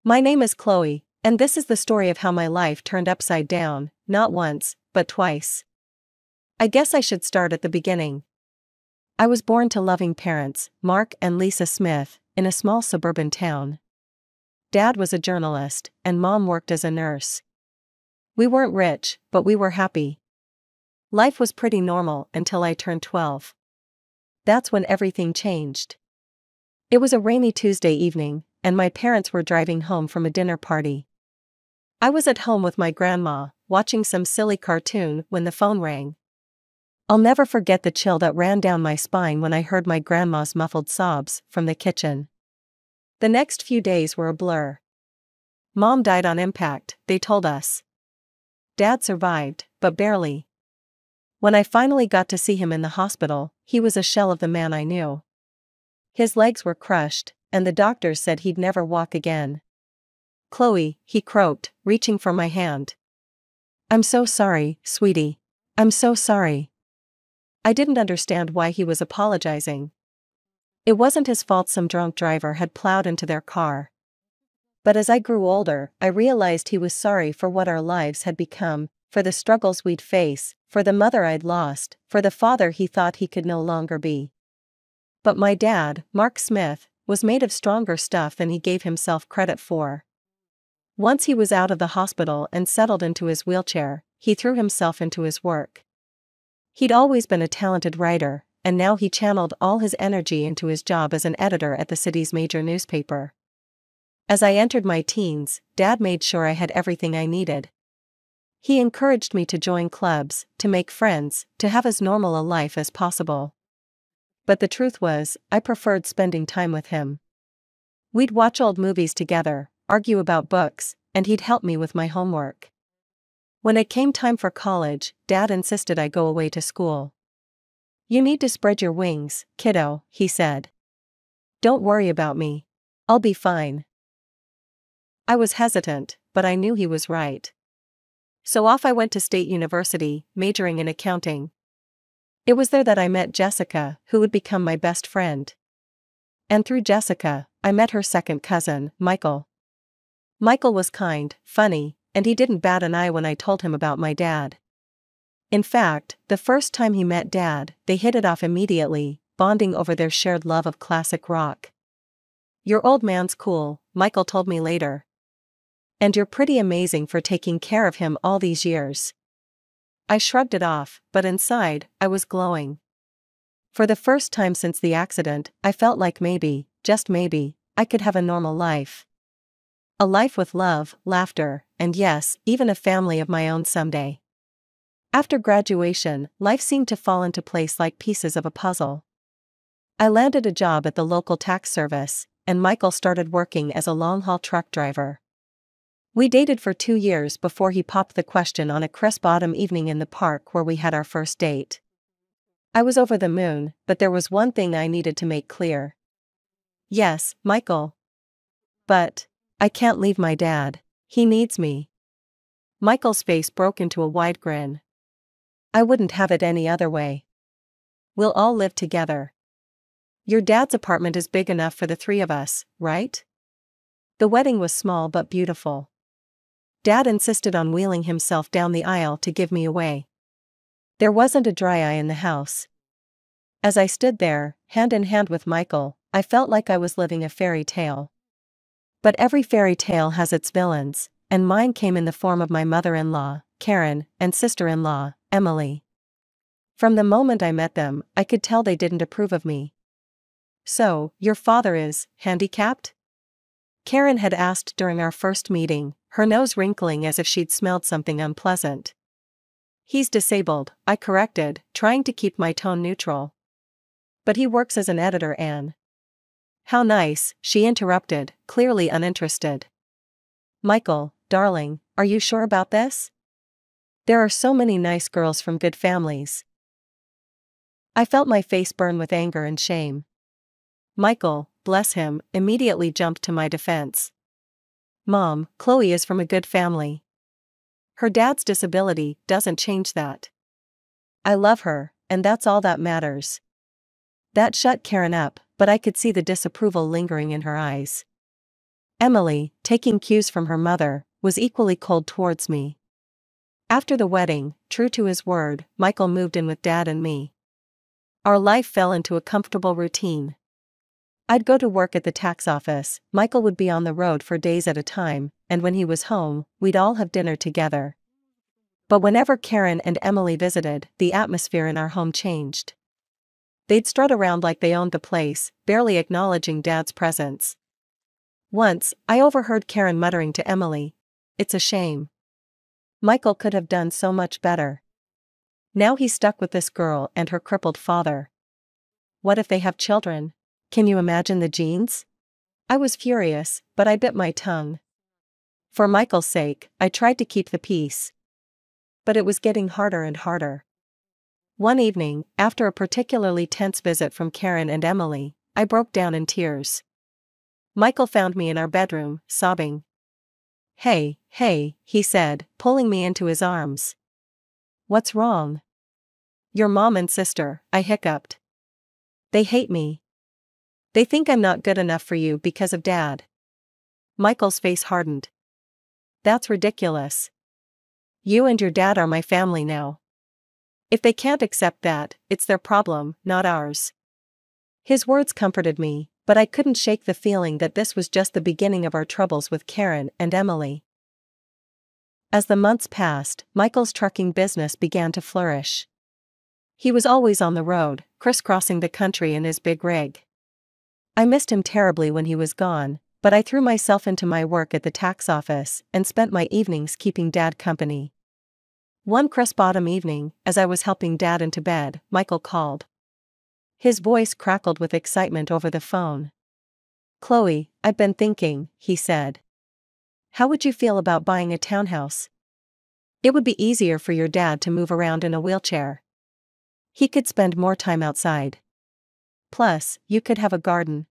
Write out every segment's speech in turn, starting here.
My name is Chloe, and this is the story of how my life turned upside down, not once, but twice. I guess I should start at the beginning. I was born to loving parents, Mark and Lisa Smith, in a small suburban town. Dad was a journalist, and Mom worked as a nurse. We weren't rich, but we were happy. Life was pretty normal until I turned 12. That's when everything changed. It was a rainy Tuesday evening, and my parents were driving home from a dinner party. I was at home with my grandma, watching some silly cartoon when the phone rang. I'll never forget the chill that ran down my spine when I heard my grandma's muffled sobs from the kitchen. The next few days were a blur. Mom died on impact, they told us. Dad survived, but barely. When I finally got to see him in the hospital, he was a shell of the man I knew. His legs were crushed, and the doctors said he'd never walk again. "Chloe," he croaked, reaching for my hand. "I'm so sorry, sweetie. I'm so sorry." I didn't understand why he was apologizing. It wasn't his fault some drunk driver had plowed into their car. But as I grew older, I realized he was sorry for what our lives had become, for the struggles we'd face, for the mother I'd lost, for the father he thought he could no longer be. But my dad, Mark Smith, was made of stronger stuff than he gave himself credit for. Once he was out of the hospital and settled into his wheelchair, he threw himself into his work. He'd always been a talented writer, and now he channeled all his energy into his job as an editor at the city's major newspaper. As I entered my teens, Dad made sure I had everything I needed. He encouraged me to join clubs, to make friends, to have as normal a life as possible. But the truth was, I preferred spending time with him. We'd watch old movies together, argue about books, and he'd help me with my homework. When it came time for college, Dad insisted I go away to school. "You need to spread your wings, kiddo," he said. "Don't worry about me. I'll be fine." I was hesitant, but I knew he was right. So off I went to State University, majoring in accounting. It was there that I met Jessica, who would become my best friend. And through Jessica, I met her second cousin, Michael. Michael was kind, funny, and he didn't bat an eye when I told him about my dad. In fact, the first time he met Dad, they hit it off immediately, bonding over their shared love of classic rock. "Your old man's cool," Michael told me later. "And you're pretty amazing for taking care of him all these years." I shrugged it off, but inside, I was glowing. For the first time since the accident, I felt like maybe, just maybe, I could have a normal life. A life with love, laughter, and yes, even a family of my own someday. After graduation, life seemed to fall into place like pieces of a puzzle. I landed a job at the local tax service, and Michael started working as a long-haul truck driver. We dated for 2 years before he popped the question on a crisp autumn evening in the park where we had our first date. I was over the moon, but there was one thing I needed to make clear. "Yes, Michael. But I can't leave my dad. He needs me." Michael's face broke into a wide grin. "I wouldn't have it any other way. We'll all live together. Your dad's apartment is big enough for the 3 of us, right?" The wedding was small but beautiful. Dad insisted on wheeling himself down the aisle to give me away. There wasn't a dry eye in the house. As I stood there, hand in hand with Michael, I felt like I was living a fairy tale. But every fairy tale has its villains, and mine came in the form of my mother-in-law, Karen, and sister-in-law, Emily. From the moment I met them, I could tell they didn't approve of me. "So, your father is handicapped?" Karen had asked during our first meeting, her nose wrinkling as if she'd smelled something unpleasant. "He's disabled," I corrected, trying to keep my tone neutral. "But he works as an editor, Anne." "How nice," she interrupted, clearly uninterested. "Michael, darling, are you sure about this? There are so many nice girls from good families." I felt my face burn with anger and shame. Michael, bless him, immediately jumped to my defense. "Mom, Chloe is from a good family. Her dad's disability doesn't change that. I love her, and that's all that matters." That shut Karen up, but I could see the disapproval lingering in her eyes. Emily, taking cues from her mother, was equally cold towards me. After the wedding, true to his word, Michael moved in with Dad and me. Our life fell into a comfortable routine. I'd go to work at the tax office, Michael would be on the road for days at a time, and when he was home, we'd all have dinner together. But whenever Karen and Emily visited, the atmosphere in our home changed. They'd strut around like they owned the place, barely acknowledging Dad's presence. Once, I overheard Karen muttering to Emily, "It's a shame. Michael could have done so much better. Now he's stuck with this girl and her crippled father. What if they have children? Can you imagine the genes?" I was furious, but I bit my tongue. For Michael's sake, I tried to keep the peace. But it was getting harder and harder. One evening, after a particularly tense visit from Karen and Emily, I broke down in tears. Michael found me in our bedroom, sobbing. Hey, he said, pulling me into his arms. "What's wrong?" "Your mom and sister," I hiccuped. "They hate me. They think I'm not good enough for you because of Dad." Michael's face hardened. "That's ridiculous. You and your dad are my family now. If they can't accept that, it's their problem, not ours." His words comforted me, but I couldn't shake the feeling that this was just the beginning of our troubles with Karen and Emily. As the months passed, Michael's trucking business began to flourish. He was always on the road, crisscrossing the country in his big rig. I missed him terribly when he was gone, but I threw myself into my work at the tax office and spent my evenings keeping Dad company. One crisp autumn evening, as I was helping Dad into bed, Michael called. His voice crackled with excitement over the phone. "Chloe, I've been thinking," he said. "How would you feel about buying a townhouse? It would be easier for your dad to move around in a wheelchair. He could spend more time outside. Plus, you could have a garden.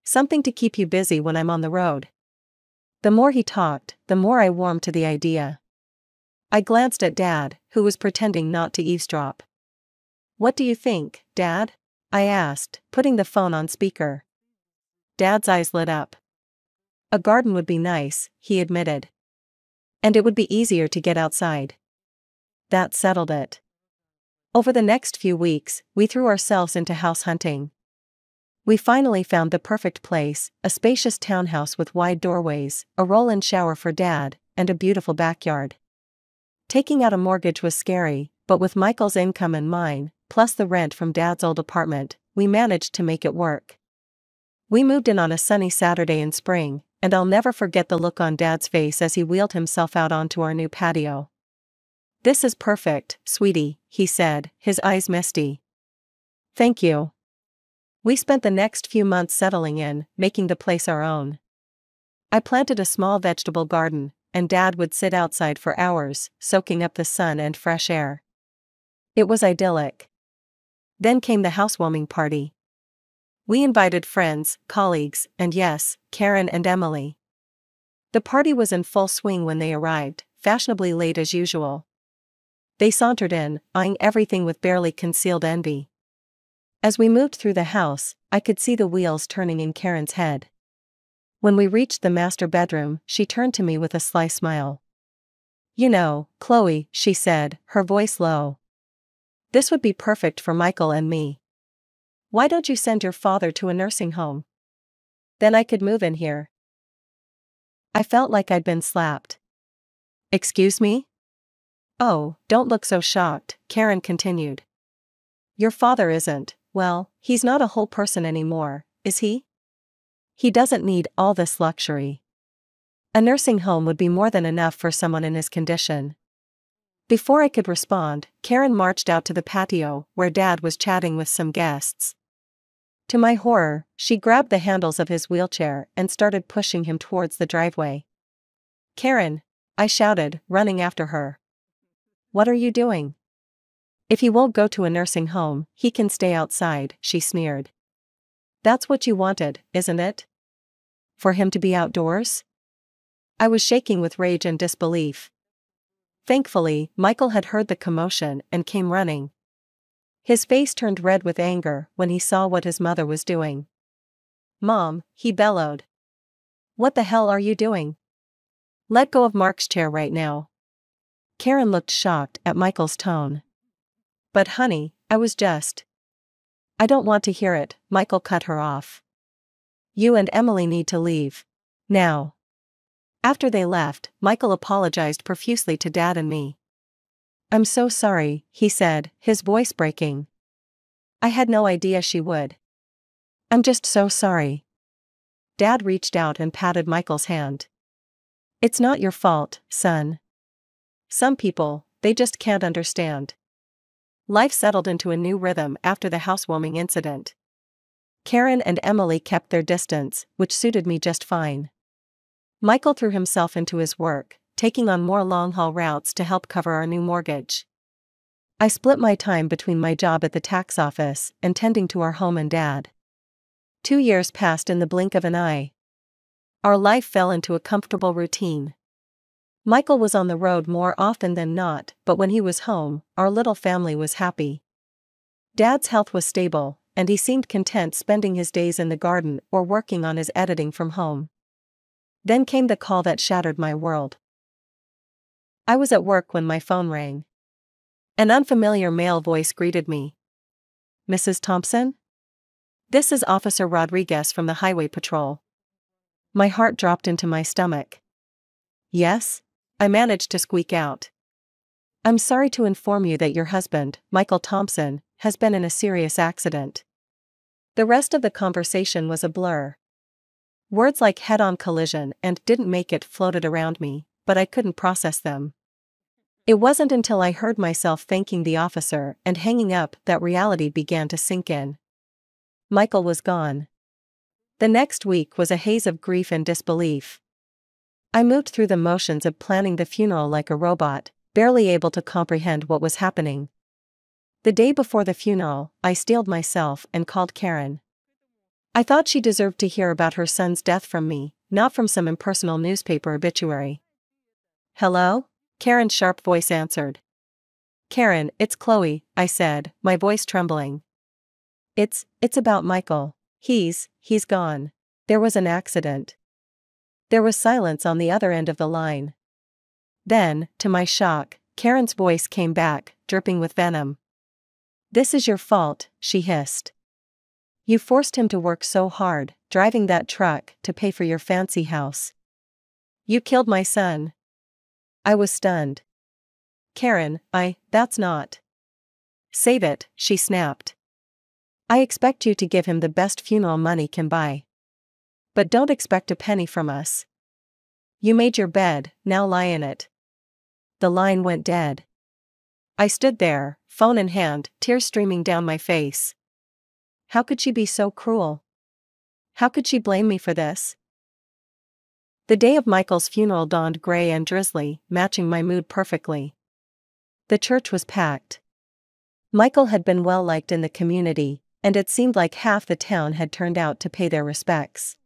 Something to keep you busy when I'm on the road." The more he talked, the more I warmed to the idea. I glanced at Dad, who was pretending not to eavesdrop. "What do you think, Dad?" I asked, putting the phone on speaker. Dad's eyes lit up. "A garden would be nice," he admitted. "And it would be easier to get outside." That settled it. Over the next few weeks, we threw ourselves into house hunting. We finally found the perfect place, a spacious townhouse with wide doorways, a roll-in shower for Dad, and a beautiful backyard. Taking out a mortgage was scary, but with Michael's income and mine, plus the rent from Dad's old apartment, we managed to make it work. We moved in on a sunny Saturday in spring, and I'll never forget the look on Dad's face as he wheeled himself out onto our new patio. "This is perfect, sweetie," he said, his eyes misty. "Thank you." We spent the next few months settling in, making the place our own. I planted a small vegetable garden, and Dad would sit outside for hours, soaking up the sun and fresh air. It was idyllic. Then came the housewarming party. We invited friends, colleagues, and yes, Karen and Emily. The party was in full swing when they arrived, fashionably late as usual. They sauntered in, eyeing everything with barely concealed envy. As we moved through the house, I could see the wheels turning in Karen's head. When we reached the master bedroom, she turned to me with a sly smile. "You know, Chloe," she said, her voice low. "This would be perfect for Michael and me. Why don't you send your father to a nursing home? Then I could move in here." I felt like I'd been slapped. "Excuse me?" "Oh, don't look so shocked," Karen continued. "Your father isn't, well, he's not a whole person anymore, is he? He doesn't need all this luxury. A nursing home would be more than enough for someone in his condition." Before I could respond, Karen marched out to the patio, where Dad was chatting with some guests. To my horror, she grabbed the handles of his wheelchair and started pushing him towards the driveway. "Karen!" I shouted, running after her. "What are you doing?" "If he won't go to a nursing home, he can stay outside," she sneered. "That's what you wanted, isn't it? For him to be outdoors?" I was shaking with rage and disbelief. Thankfully, Michael had heard the commotion and came running. His face turned red with anger when he saw what his mother was doing. "Mom," he bellowed. What the hell are you doing? Let go of Mark's chair right now. Karen looked shocked at Michael's tone. But honey, I was just. I don't want to hear it, Michael cut her off. You and Emily need to leave. Now. After they left, Michael apologized profusely to Dad and me. I'm so sorry, he said, his voice breaking. I had no idea she would. I'm just so sorry. Dad reached out and patted Michael's hand. It's not your fault, son. Some people, they just can't understand. Life settled into a new rhythm after the housewarming incident. Karen and Emily kept their distance, which suited me just fine. Michael threw himself into his work, taking on more long-haul routes to help cover our new mortgage. I split my time between my job at the tax office and tending to our home and Dad. 2 years passed in the blink of an eye. Our life fell into a comfortable routine. Michael was on the road more often than not, but when he was home, our little family was happy. Dad's health was stable, and he seemed content spending his days in the garden or working on his editing from home. Then came the call that shattered my world. I was at work when my phone rang. An unfamiliar male voice greeted me. Mrs. Thompson? This is Officer Rodriguez from the Highway Patrol. My heart dropped into my stomach. Yes? I managed to squeak out. I'm sorry to inform you that your husband, Michael Thompson, has been in a serious accident. The rest of the conversation was a blur. Words like head-on collision and didn't make it floated around me, but I couldn't process them. It wasn't until I heard myself thanking the officer and hanging up that reality began to sink in. Michael was gone. The next week was a haze of grief and disbelief. I moved through the motions of planning the funeral like a robot, barely able to comprehend what was happening. The day before the funeral, I steeled myself and called Karen. I thought she deserved to hear about her son's death from me, not from some impersonal newspaper obituary. Hello? Karen's sharp voice answered. Karen, it's Chloe, I said, my voice trembling. It's about Michael. He's gone. There was an accident. There was silence on the other end of the line. Then, to my shock, Karen's voice came back, dripping with venom. This is your fault, she hissed. You forced him to work so hard, driving that truck to pay for your fancy house. You killed my son. I was stunned. Karen, that's not. Save it, she snapped. I expect you to give him the best funeral money can buy. But don't expect a penny from us. You made your bed, now lie in it. The line went dead. I stood there, phone in hand, tears streaming down my face. How could she be so cruel? How could she blame me for this? The day of Michael's funeral dawned gray and drizzly, matching my mood perfectly. The church was packed. Michael had been well liked in the community, and it seemed like half the town had turned out to pay their respects.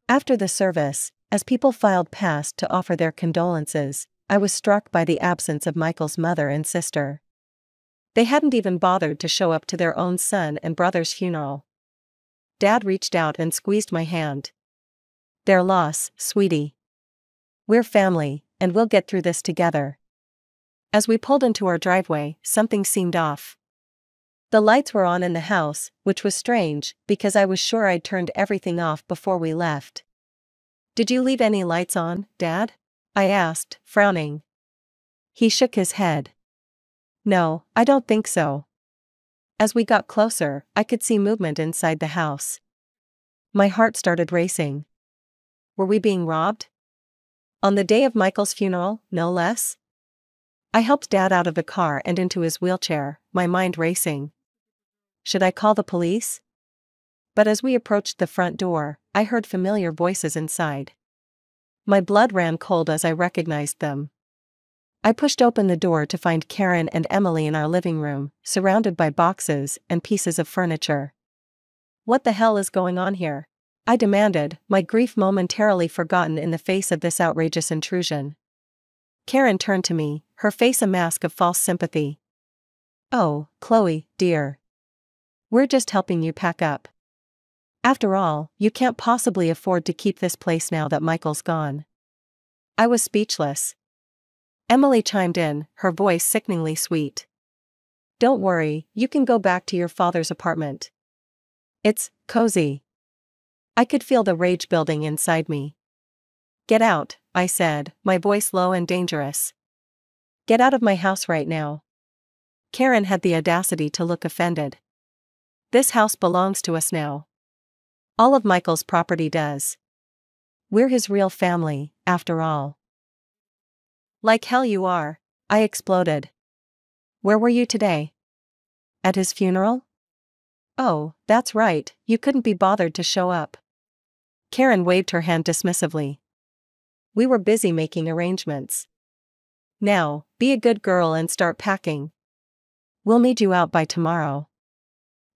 After the service, as people filed past to offer their condolences, I was struck by the absence of Michael's mother and sister. They hadn't even bothered to show up to their own son and brother's funeral. Dad reached out and squeezed my hand. Their loss, sweetie. We're family, and we'll get through this together. As we pulled into our driveway, something seemed off. The lights were on in the house, which was strange, because I was sure I'd turned everything off before we left. Did you leave any lights on, Dad? I asked, frowning. He shook his head. No, I don't think so. As we got closer, I could see movement inside the house. My heart started racing. Were we being robbed? On the day of Michael's funeral, no less? I helped Dad out of the car and into his wheelchair, my mind racing. Should I call the police? But as we approached the front door, I heard familiar voices inside. My blood ran cold as I recognized them. I pushed open the door to find Karen and Emily in our living room, surrounded by boxes and pieces of furniture. What the hell is going on here? I demanded, my grief momentarily forgotten in the face of this outrageous intrusion. Karen turned to me, her face a mask of false sympathy. Oh, Chloe, dear. We're just helping you pack up. After all, you can't possibly afford to keep this place now that Michael's gone. I was speechless. Emily chimed in, her voice sickeningly sweet. Don't worry, you can go back to your father's apartment. It's cozy. I could feel the rage building inside me. Get out, I said, my voice low and dangerous. Get out of my house right now. Karen had the audacity to look offended. This house belongs to us now. All of Michael's property does. We're his real family, after all. Like hell you are, I exploded. Where were you today? At his funeral? Oh, that's right, you couldn't be bothered to show up. Karen waved her hand dismissively. We were busy making arrangements. Now, be a good girl and start packing. We'll need you out by tomorrow.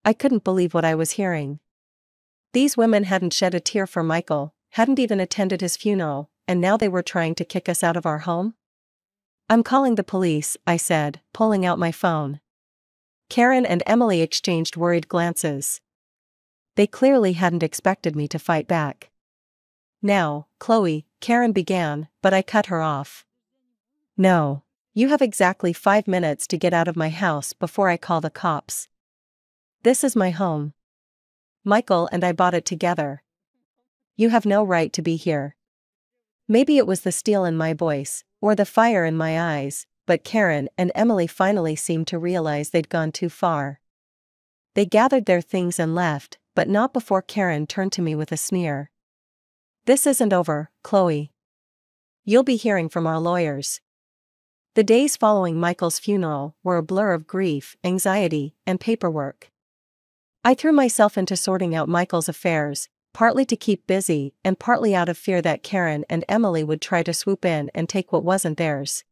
I couldn't believe what I was hearing. These women hadn't shed a tear for Michael, hadn't even attended his funeral, and now they were trying to kick us out of our home? I'm calling the police, I said, pulling out my phone. Karen and Emily exchanged worried glances. They clearly hadn't expected me to fight back. Now, Chloe, Karen began, but I cut her off. No. You have exactly 5 minutes to get out of my house before I call the cops. This is my home. Michael and I bought it together. You have no right to be here. Maybe it was the steel in my voice, or the fire in my eyes, but Karen and Emily finally seemed to realize they'd gone too far. They gathered their things and left, but not before Karen turned to me with a sneer. This isn't over, Chloe. You'll be hearing from our lawyers. The days following Michael's funeral were a blur of grief, anxiety, and paperwork. I threw myself into sorting out Michael's affairs, partly to keep busy and partly out of fear that Karen and Emily would try to swoop in and take what wasn't theirs.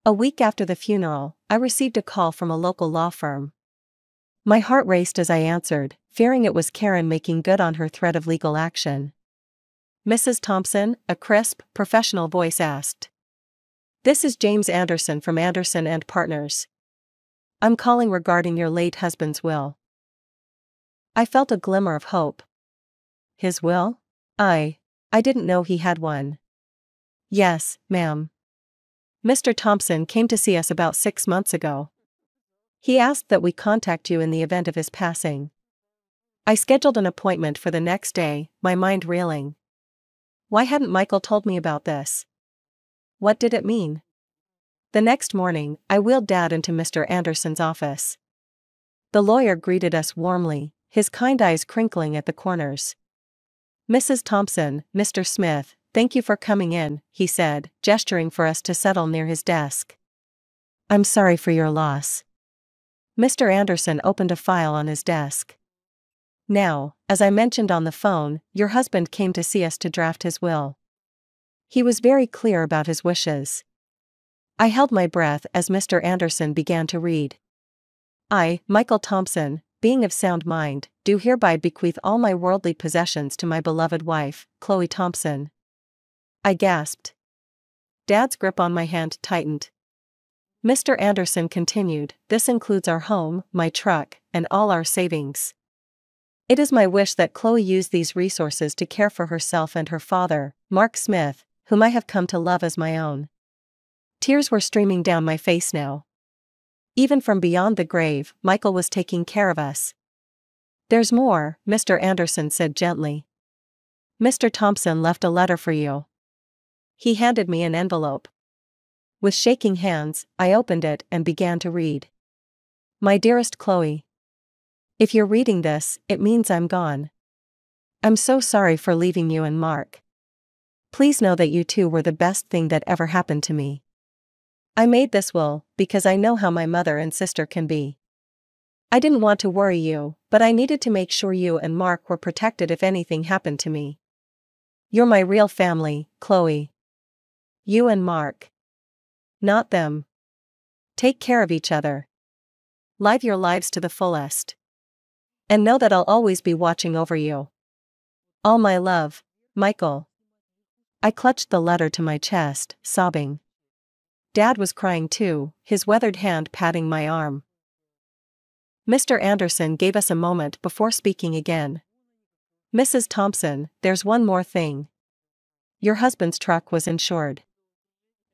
A week after the funeral, I received a call from a local law firm. My heart raced as I answered, fearing it was Karen making good on her threat of legal action. Mrs. Thompson, a crisp, professional voice asked. This is James Anderson from Anderson and Partners. I'm calling regarding your late husband's will. I felt a glimmer of hope. His will? I didn't know he had one. Yes, ma'am. Mr. Thompson came to see us about 6 months ago. He asked that we contact you in the event of his passing. I scheduled an appointment for the next day, my mind reeling. Why hadn't Michael told me about this? What did it mean? The next morning, I wheeled Dad into Mr. Anderson's office. The lawyer greeted us warmly, his kind eyes crinkling at the corners. Mrs. Thompson, Mr. Smith, thank you for coming in, he said, gesturing for us to settle near his desk. I'm sorry for your loss. Mr. Anderson opened a file on his desk. Now, as I mentioned on the phone, your husband came to see us to draft his will. He was very clear about his wishes. I held my breath as Mr. Anderson began to read. I, Michael Thompson, being of sound mind, do hereby bequeath all my worldly possessions to my beloved wife, Chloe Thompson. I gasped. Dad's grip on my hand tightened. Mr. Anderson continued, this includes our home, my truck, and all our savings. It is my wish that Chloe use these resources to care for herself and her father, Mark Smith, whom I have come to love as my own. Tears were streaming down my face now. Even from beyond the grave, Michael was taking care of us. There's more, Mr. Anderson said gently. Mr. Thompson left a letter for you. He handed me an envelope. With shaking hands, I opened it and began to read. My dearest Chloe. If you're reading this, it means I'm gone. I'm so sorry for leaving you and Mark. Please know that you two were the best thing that ever happened to me. I made this will because I know how my mother and sister can be. I didn't want to worry you, but I needed to make sure you and Mark were protected if anything happened to me. You're my real family, Chloe. You and Mark. Not them. Take care of each other. Live your lives to the fullest. And know that I'll always be watching over you. All my love, Michael. I clutched the letter to my chest, sobbing. Dad was crying too, his weathered hand patting my arm. Mr. Anderson gave us a moment before speaking again. Mrs. Thompson, there's one more thing. Your husband's truck was insured.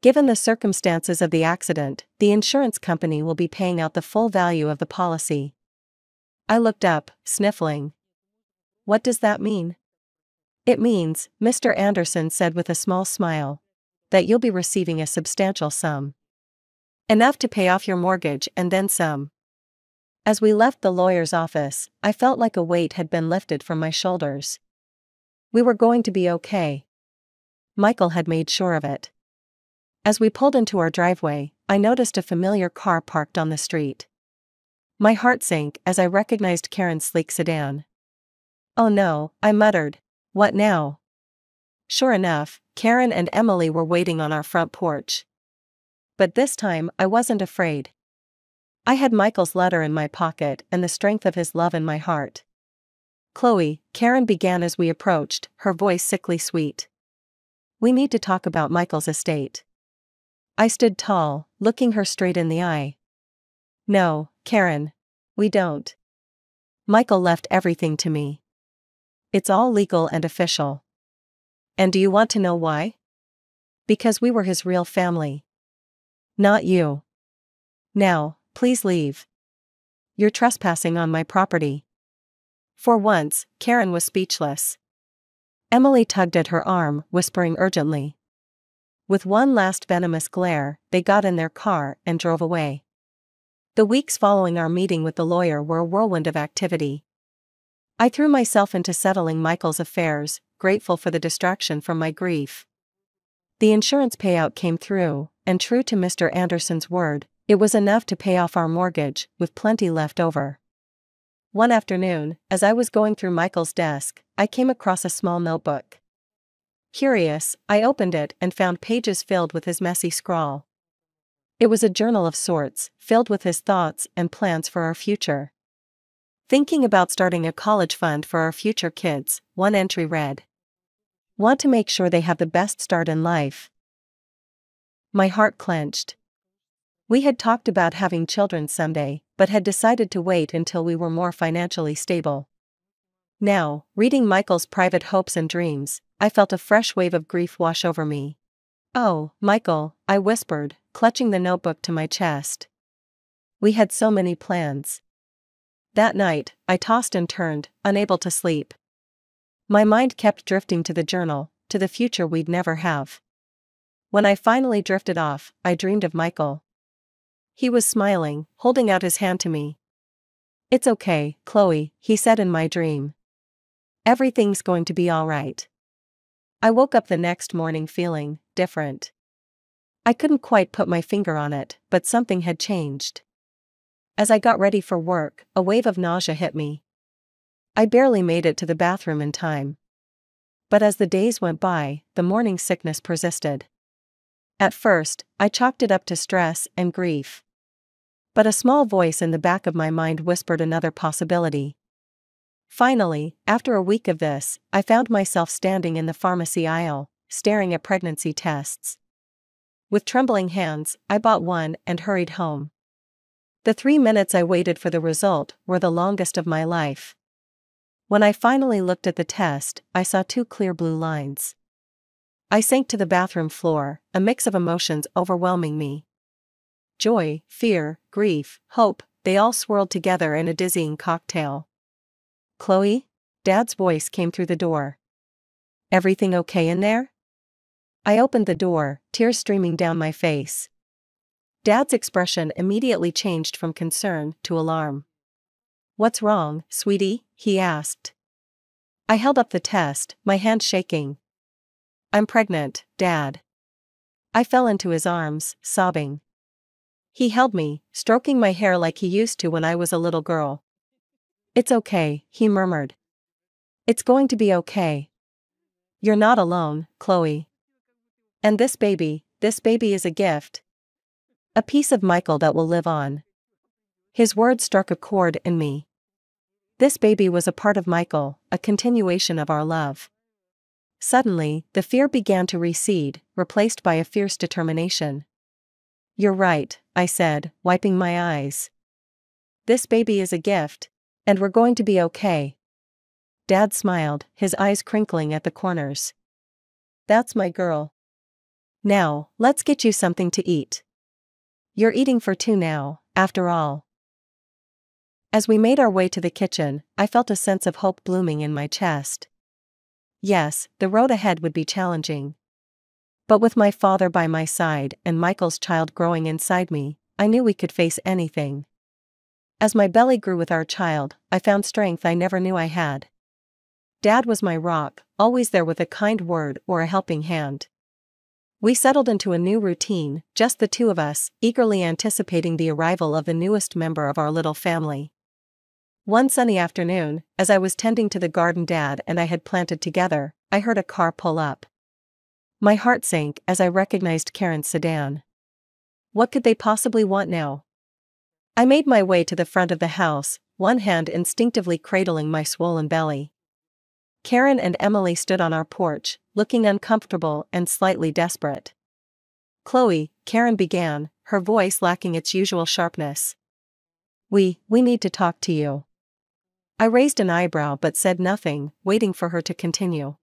Given the circumstances of the accident, the insurance company will be paying out the full value of the policy. I looked up, sniffling. What does that mean? It means, Mr. Anderson said with a small smile, that you'll be receiving a substantial sum. Enough to pay off your mortgage and then some. As we left the lawyer's office, I felt like a weight had been lifted from my shoulders. We were going to be okay. Michael had made sure of it. As we pulled into our driveway, I noticed a familiar car parked on the street. My heart sank as I recognized Karen's sleek sedan. Oh no, I muttered. What now? Sure enough, Karen and Emily were waiting on our front porch. But this time I wasn't afraid. I had Michael's letter in my pocket and the strength of his love in my heart. Chloe, Karen began as we approached, her voice sickly sweet. We need to talk about Michael's estate. I stood tall, looking her straight in the eye. No, Karen. We don't. Michael left everything to me. It's all legal and official. And do you want to know why? Because we were his real family. Not you. Now, please leave. You're trespassing on my property. For once, Karen was speechless. Emily tugged at her arm, whispering urgently. With one last venomous glare, they got in their car and drove away. The weeks following our meeting with the lawyer were a whirlwind of activity. I threw myself into settling Michael's affairs, grateful for the distraction from my grief. The insurance payout came through, and true to Mr. Anderson's word, it was enough to pay off our mortgage, with plenty left over. One afternoon, as I was going through Michael's desk, I came across a small notebook. Curious, I opened it and found pages filled with his messy scrawl. It was a journal of sorts, filled with his thoughts and plans for our future. Thinking about starting a college fund for our future kids, one entry read. Want to make sure they have the best start in life. My heart clenched. We had talked about having children someday, but had decided to wait until we were more financially stable. Now, reading Michael's private hopes and dreams, I felt a fresh wave of grief wash over me. Oh, Michael, I whispered, clutching the notebook to my chest. We had so many plans. That night, I tossed and turned, unable to sleep. My mind kept drifting to the journal, to the future we'd never have. When I finally drifted off, I dreamed of Michael. He was smiling, holding out his hand to me. It's okay, Chloe, he said in my dream. Everything's going to be all right. I woke up the next morning feeling different. I couldn't quite put my finger on it, but something had changed. As I got ready for work, a wave of nausea hit me. I barely made it to the bathroom in time. But as the days went by, the morning sickness persisted. At first, I chalked it up to stress and grief. But a small voice in the back of my mind whispered another possibility. Finally, after a week of this, I found myself standing in the pharmacy aisle, staring at pregnancy tests. With trembling hands, I bought one and hurried home. The 3 minutes I waited for the result were the longest of my life. When I finally looked at the test, I saw 2 clear blue lines. I sank to the bathroom floor, a mix of emotions overwhelming me. Joy, fear, grief, hope, they all swirled together in a dizzying cocktail. Chloe? Dad's voice came through the door. Everything okay in there? I opened the door, tears streaming down my face. Dad's expression immediately changed from concern to alarm. What's wrong, sweetie? He asked. I held up the test, my hand shaking. I'm pregnant, Dad. I fell into his arms, sobbing. He held me, stroking my hair like he used to when I was a little girl. It's okay, he murmured. It's going to be okay. You're not alone, Chloe. And this baby is a gift. A piece of Michael that will live on. His words struck a chord in me. This baby was a part of Michael, a continuation of our love. Suddenly, the fear began to recede, replaced by a fierce determination. You're right, I said, wiping my eyes. This baby is a gift. And we're going to be okay. Dad smiled, his eyes crinkling at the corners. That's my girl. Now, let's get you something to eat. You're eating for two now, after all. As we made our way to the kitchen, I felt a sense of hope blooming in my chest. Yes, the road ahead would be challenging. But with my father by my side and Michael's child growing inside me, I knew we could face anything. As my belly grew with our child, I found strength I never knew I had. Dad was my rock, always there with a kind word or a helping hand. We settled into a new routine, just the two of us, eagerly anticipating the arrival of the newest member of our little family. One sunny afternoon, as I was tending to the garden Dad and I had planted together, I heard a car pull up. My heart sank as I recognized Karen's sedan. What could they possibly want now? I made my way to the front of the house, one hand instinctively cradling my swollen belly. Karen and Emily stood on our porch, looking uncomfortable and slightly desperate. "Chloe," Karen began, her voice lacking its usual sharpness. We need to talk to you." I raised an eyebrow but said nothing, waiting for her to continue.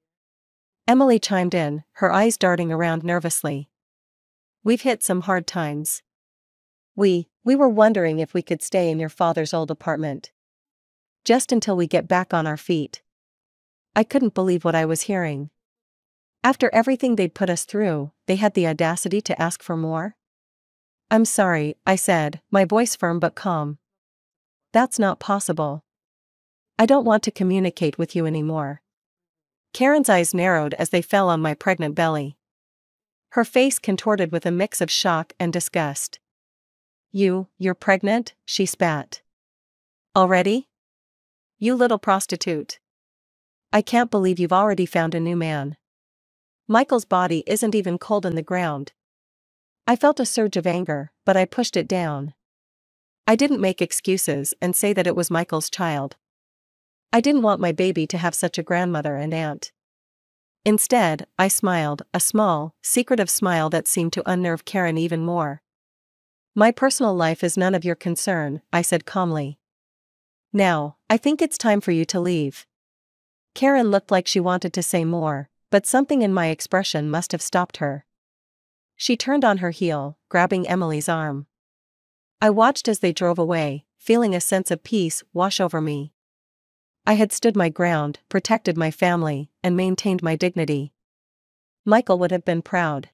Emily chimed in, her eyes darting around nervously. "We've hit some hard times. We were wondering if we could stay in your father's old apartment. Just until we get back on our feet." I couldn't believe what I was hearing. After everything they'd put us through, they had the audacity to ask for more? "I'm sorry," I said, my voice firm but calm. "That's not possible. I don't want to communicate with you anymore." Karen's eyes narrowed as they fell on my pregnant belly. Her face contorted with a mix of shock and disgust. You're pregnant?" she spat. "Already? You little prostitute. I can't believe you've already found a new man. Michael's body isn't even cold in the ground." I felt a surge of anger, but I pushed it down. I didn't make excuses and say that it was Michael's child. I didn't want my baby to have such a grandmother and aunt. Instead, I smiled, a small, secretive smile that seemed to unnerve Karen even more. "My personal life is none of your concern," I said calmly. "Now, I think it's time for you to leave." Karen looked like she wanted to say more, but something in my expression must have stopped her. She turned on her heel, grabbing Emily's arm. I watched as they drove away, feeling a sense of peace wash over me. I had stood my ground, protected my family, and maintained my dignity. Michael would have been proud.